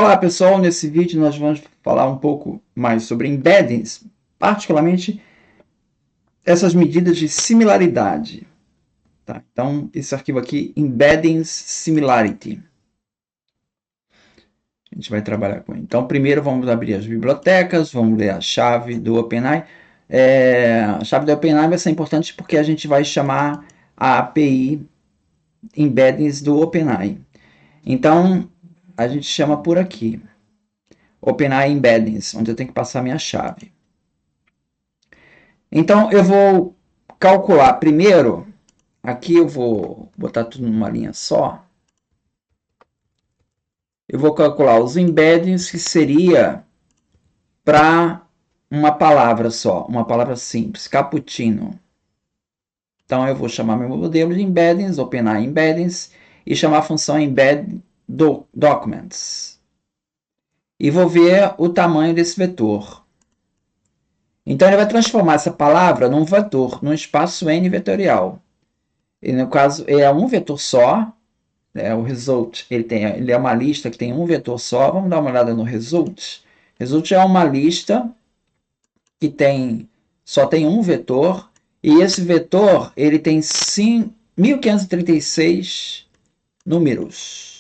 Olá pessoal, nesse vídeo nós vamos falar um pouco mais sobre embeddings, particularmente essas medidas de similaridade. Tá? Então, esse arquivo aqui, embeddings similarity, a gente vai trabalhar com ele. Então, primeiro vamos abrir as bibliotecas, vamos ler a chave do OpenAI. A chave do OpenAI vai ser importante porque a gente vai chamar a API embeddings do OpenAI. Então, a gente chama por aqui. OpenAI Embeddings, onde eu tenho que passar minha chave. Então, eu vou calcular primeiro, aqui eu vou botar tudo numa linha só. Eu vou calcular os embeddings que seria para uma palavra só, uma palavra simples, cappuccino. Então, eu vou chamar meu modelo de embeddings, OpenAI Embeddings, e chamar a função embed documents. E vou ver o tamanho desse vetor. Então, ele vai transformar essa palavra num vetor, num espaço n vetorial. E no caso, é um vetor só. O result, ele é uma lista que tem um vetor só. Vamos dar uma olhada no result. Result é uma lista que só tem um vetor. E esse vetor ele tem 1536 números.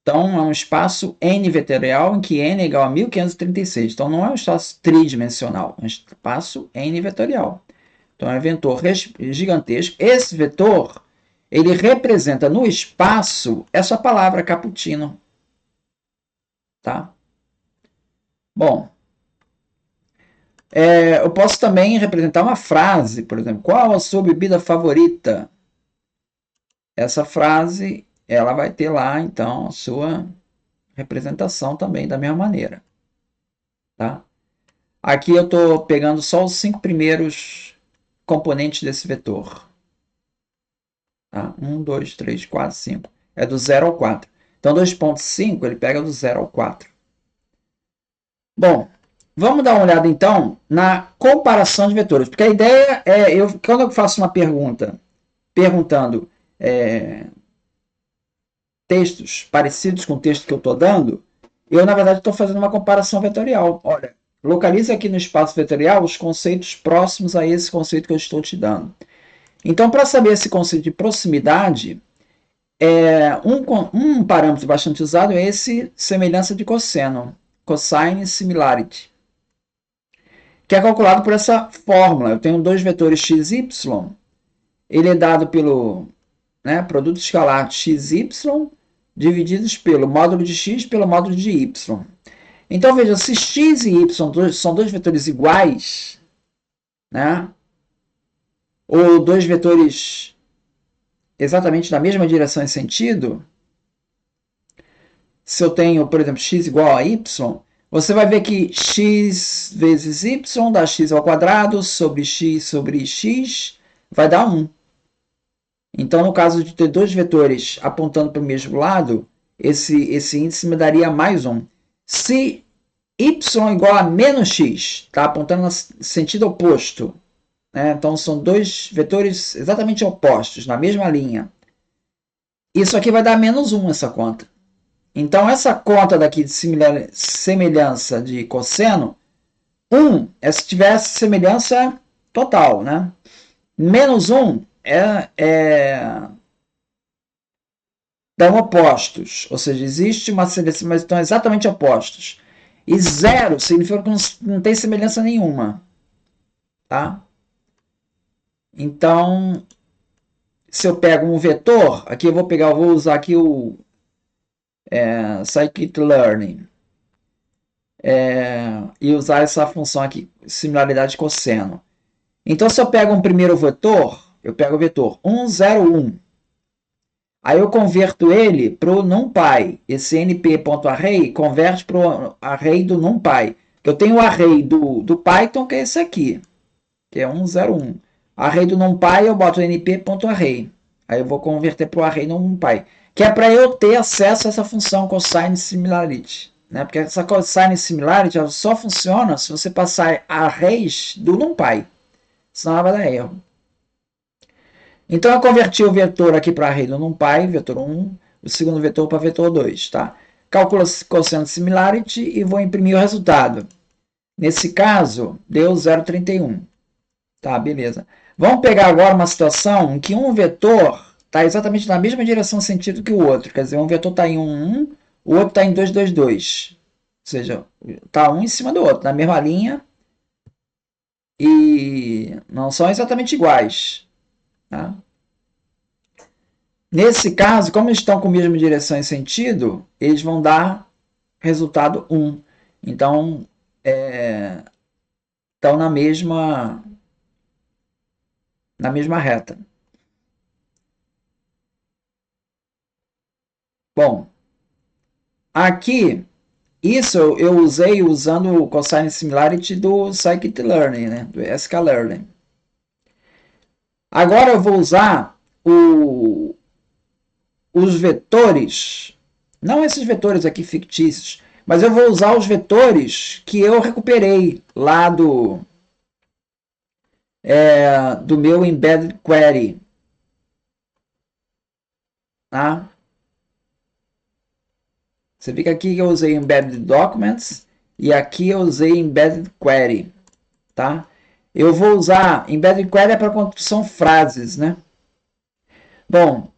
Então, é um espaço n vetorial em que n é igual a 1536. Então, não é um espaço tridimensional, é um espaço n vetorial. Então, é um vetor gigantesco. Esse vetor, ele representa no espaço essa palavra cappuccino. Tá? Bom, eu posso também representar uma frase, por exemplo, qual a sua bebida favorita? Essa frase, ela vai ter lá, então, a sua representação também da mesma maneira. Tá? Aqui eu estou pegando só os 5 primeiros componentes desse vetor. Tá? 1, 2, 3, 4, 5. É do 0 ao 4. Então, 2.5 ele pega do 0 ao 4. Bom, vamos dar uma olhada então na comparação de vetores. Porque a ideia é, quando eu faço uma pergunta, perguntando textos parecidos com o texto que eu estou dando, eu na verdade estou fazendo uma comparação vetorial. Olha, localize aqui no espaço vetorial os conceitos próximos a esse conceito que eu estou te dando. Então, para saber esse conceito de proximidade, um parâmetro bastante usado é esse semelhança de cosseno, cosine similarity, que é calculado por essa fórmula. Eu tenho dois vetores x e y, ele é dado pelo produto escalar x e y divididos pelo módulo de x pelo módulo de y. Então, veja, se x e y são dois vetores iguais, ou dois vetores exatamente na mesma direção e sentido, se eu tenho, por exemplo, x igual a y, você vai ver que x vezes y dá x ao quadrado sobre x vai dar 1. Então, no caso de ter dois vetores apontando para o mesmo lado, esse índice me daria mais 1. Se y igual a menos x, está apontando no sentido oposto, então são dois vetores exatamente opostos, na mesma linha. Isso aqui vai dar menos 1, essa conta. Então, essa conta daqui de semelhança de cosseno, 1 é se tivesse semelhança total, Menos 1 dão opostos, ou seja, existe uma semelhança, mas estão exatamente opostos. E 0 significa que não tem semelhança nenhuma. Tá? Então, se eu pego um vetor, aqui eu vou usar aqui o scikit-learn e usar essa função aqui, similaridade cosseno. Então, se eu pego um primeiro vetor, eu pego o vetor 1, 0, 1. Aí eu converto ele para o NumPy. Esse np.array converte para o array do NumPy. Eu tenho o array do Python, que é esse aqui, que é 101. Array do NumPy, eu boto np.array. Aí eu vou converter para o array do NumPy, que é para eu ter acesso a essa função cosine similarity. Porque essa cosine similarity ela só funciona se você passar arrays do NumPy. Senão ela vai dar erro. Então, eu converti o vetor aqui para array do NumPy, vetor 1, o segundo vetor para vetor 2. Tá? calculo cosseno similarity e vou imprimir o resultado. Nesse caso, deu 0,31. Tá, beleza. Vamos pegar agora uma situação em que um vetor está exatamente na mesma direção sentido que o outro. Quer dizer, um vetor está em 1, o outro está em 2. Ou seja, está um em cima do outro, na mesma linha. E não são exatamente iguais. Tá? Nesse caso, como eles estão com a mesma direção e sentido, eles vão dar resultado 1. Então, estão na mesma reta. Bom, aqui, isso eu usei usando o cosine similarity do scikit-learn, né? Do sklearn. Agora eu vou usar os vetores, não esses vetores aqui fictícios, mas eu vou usar os vetores que eu recuperei lá do meu embedded query. Tá? Você vê que aqui eu usei embedded documents e aqui eu usei embedded query. Tá? Eu vou usar embedded query para construção frases, né? Bom,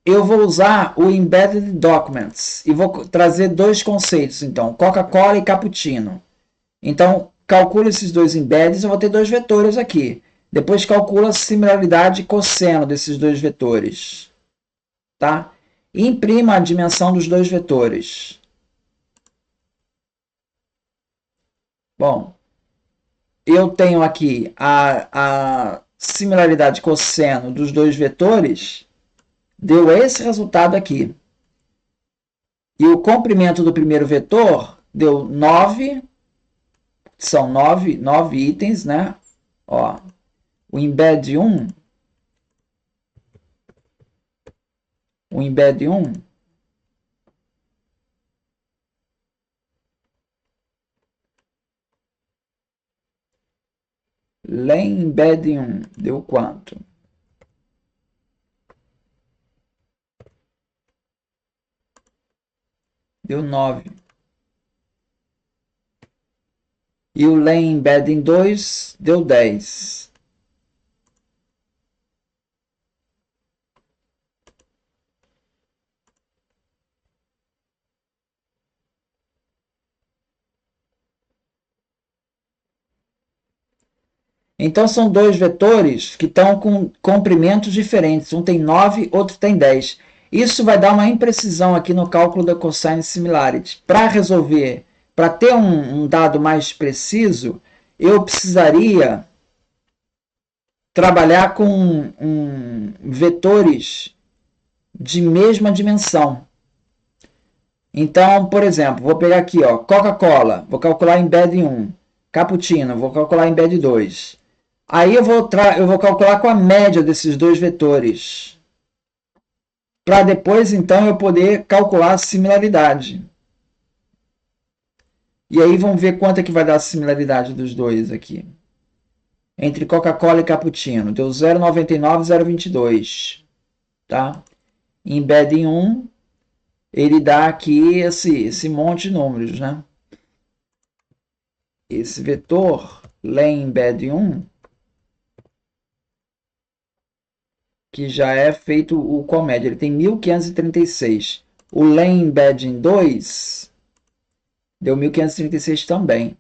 eu vou usar o embedded documents e vou trazer dois conceitos, então, Coca-Cola e cappuccino. Então, calculo esses dois embeds, eu vou ter dois vetores aqui. Depois calcula a similaridade e cosseno desses dois vetores. Tá? E imprima a dimensão dos dois vetores. Bom, eu tenho aqui a similaridade cosseno dos dois vetores, deu esse resultado aqui. E o comprimento do primeiro vetor deu 9, são 9 itens, né? Ó, o embed 1, len embed 1 deu quanto? Deu 9. E o len embedding 2 deu 10. Então são dois vetores que estão com comprimentos diferentes. Um tem 9, outro tem 10. Isso vai dar uma imprecisão aqui no cálculo da cosine similarity. Para resolver, para ter um dado mais preciso, eu precisaria trabalhar com vetores de mesma dimensão. Então, por exemplo, vou pegar aqui, Coca-Cola, vou calcular embed 1. Cappuccino, vou calcular embed 2. Aí eu vou calcular com a média desses dois vetores. Para depois, então, eu poder calcular a similaridade. E aí vamos ver quanto é que vai dar a similaridade dos dois aqui. Entre Coca-Cola e Cappuccino. Deu 0,99 e 0,22. Tá? Embed em 1, ele dá aqui esse monte de números, né? Esse vetor, len embed 1, que já é feito o comédia, ele tem 1536. O len embedding 2 deu 1536 também.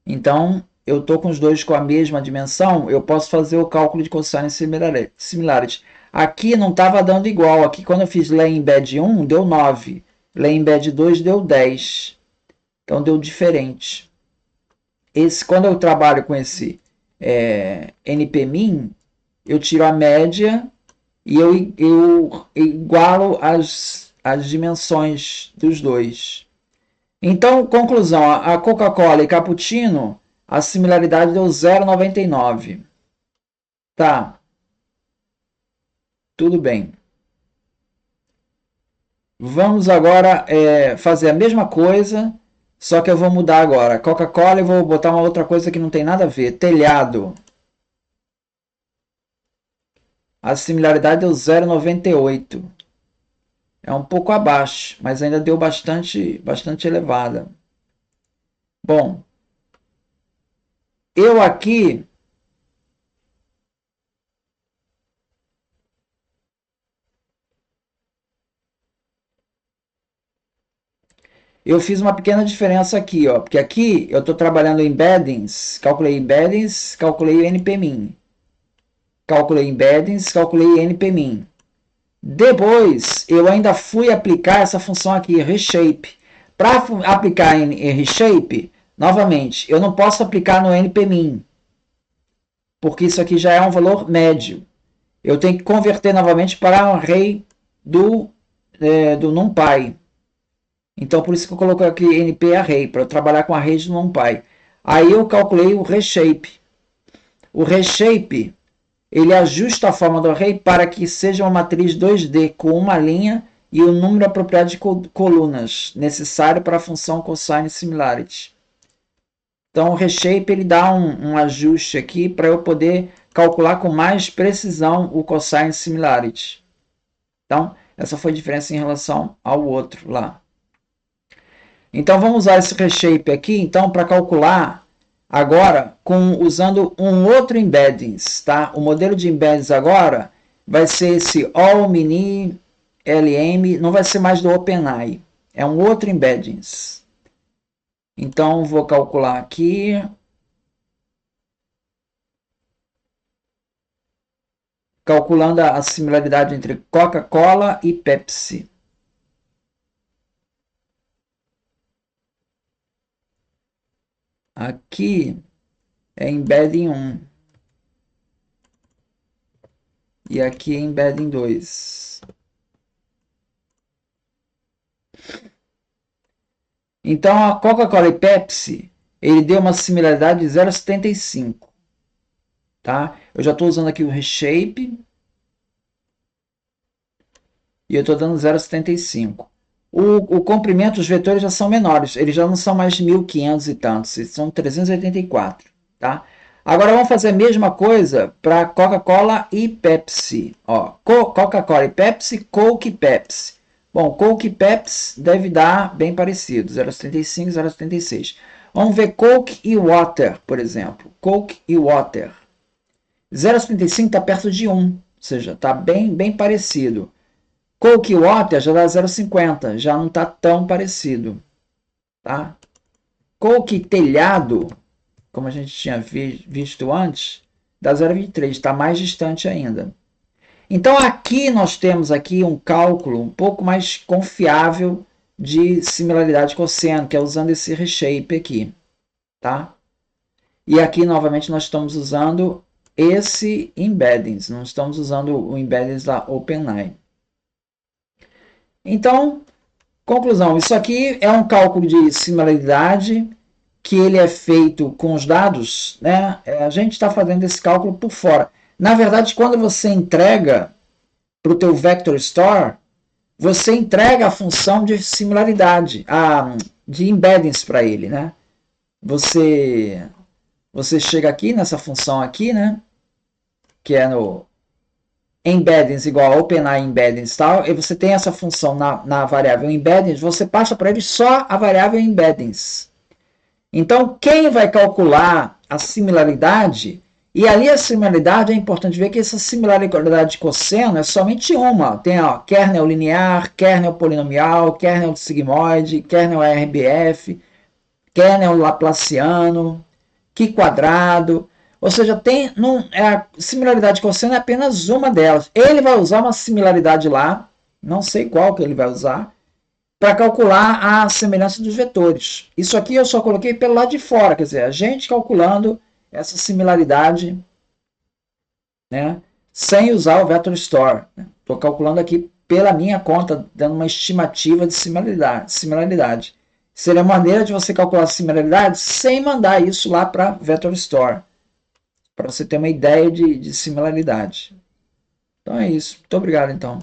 Então, eu estou com os dois com a mesma dimensão, eu posso fazer o cálculo de cosine similarity. Aqui não estava dando igual. Aqui, quando eu fiz len embed 1, deu 9. Len embed 2 deu 10. Então, deu diferente. Quando eu trabalho com esse npmin, eu tiro a média e eu igualo as dimensões dos dois. Então, conclusão, a Coca-Cola e Cappuccino, a similaridade deu 0,99. Tá. Tudo bem. Vamos agora fazer a mesma coisa, só que eu vou mudar agora. Coca-Cola e vou botar uma outra coisa que não tem nada a ver. Telhado. A similaridade deu 0,98. É um pouco abaixo, mas ainda deu bastante elevada. Bom, eu aqui eu fiz uma pequena diferença aqui, ó, porque aqui eu estou trabalhando embeddings, calculei npmin, calculei embeddings, calculei npmin. Depois eu ainda fui aplicar essa função aqui, reshape. Para aplicar em reshape, novamente, eu não posso aplicar no npmin, porque isso aqui já é um valor médio. Eu tenho que converter novamente para um array do NumPy. Então, por isso que eu coloquei aqui np-array, para eu trabalhar com arrays do NumPy. Aí eu calculei o reshape. O reshape, ele ajusta a forma do array para que seja uma matriz 2D com uma linha e o número apropriado de colunas necessário para a função cosine similarity. Então, o reshape ele dá um ajuste aqui para eu poder calcular com mais precisão o cosine similarity. Então, essa foi a diferença em relação ao outro lá. Então, vamos usar esse reshape aqui então para calcular agora usando um outro embeddings. Tá? O modelo de embeddings agora vai ser esse all-mini LM, não vai ser mais do OpenAI. É um outro embeddings. Então, vou calcular aqui. Calculando a similaridade entre Coca-Cola e Pepsi. Aqui é embedding 1. E aqui é embedding 2. Então, a Coca-Cola e Pepsi, ele deu uma similaridade de 0,75. Tá? Eu já estou usando aqui o reshape. E eu estou dando 0,75. O comprimento, os vetores já são menores. Eles já não são mais 1.500 e tantos. São 384. Tá? Agora vamos fazer a mesma coisa para Coca-Cola e Pepsi. Coca-Cola e Pepsi, Coke e Pepsi. Bom, Coke e Pepsi deve dar bem parecido. 0,75, 0,76. Vamos ver Coke e Water, por exemplo. Coke e Water. 0,75 está perto de 1. Ou seja, está bem parecido. Coke e Water já dá 0,50, já não está tão parecido. Tá? Coke e telhado, como a gente tinha visto antes, dá 0,23, está mais distante ainda. Então aqui nós temos aqui um cálculo um pouco mais confiável de similaridade cosseno, que é usando esse reshape aqui. Tá? E aqui novamente nós estamos usando esse embeddings, não estamos usando o embeddings da OpenAI. Então, conclusão, isso aqui é um cálculo de similaridade que ele é feito com os dados, né? A gente está fazendo esse cálculo por fora. Na verdade, quando você entrega para o teu Vector Store, você entrega a função de similaridade, de embeddings para ele, né? Você chega aqui nessa função aqui, né? Que é no embeddings igual a OpenAI embeddings tal, e você tem essa função na variável embeddings, você passa para ele só a variável embeddings. Então, quem vai calcular a similaridade, e ali a similaridade é importante ver que essa similaridade de cosseno é somente uma. Tem kernel linear, kernel polinomial, kernel sigmoide, kernel RBF, kernel laplaciano, que quadrado. Ou seja, a similaridade cosseno é apenas uma delas. Ele vai usar uma similaridade lá, não sei qual que ele vai usar, para calcular a semelhança dos vetores. Isso aqui eu só coloquei pelo lado de fora, quer dizer, a gente calculando essa similaridade, né, sem usar o Vector Store. Estou calculando aqui pela minha conta, dando uma estimativa de similaridade. Seria uma maneira de você calcular a similaridade sem mandar isso lá para Vector Store, para você ter uma ideia de similaridade. Então é isso. Muito obrigado, então.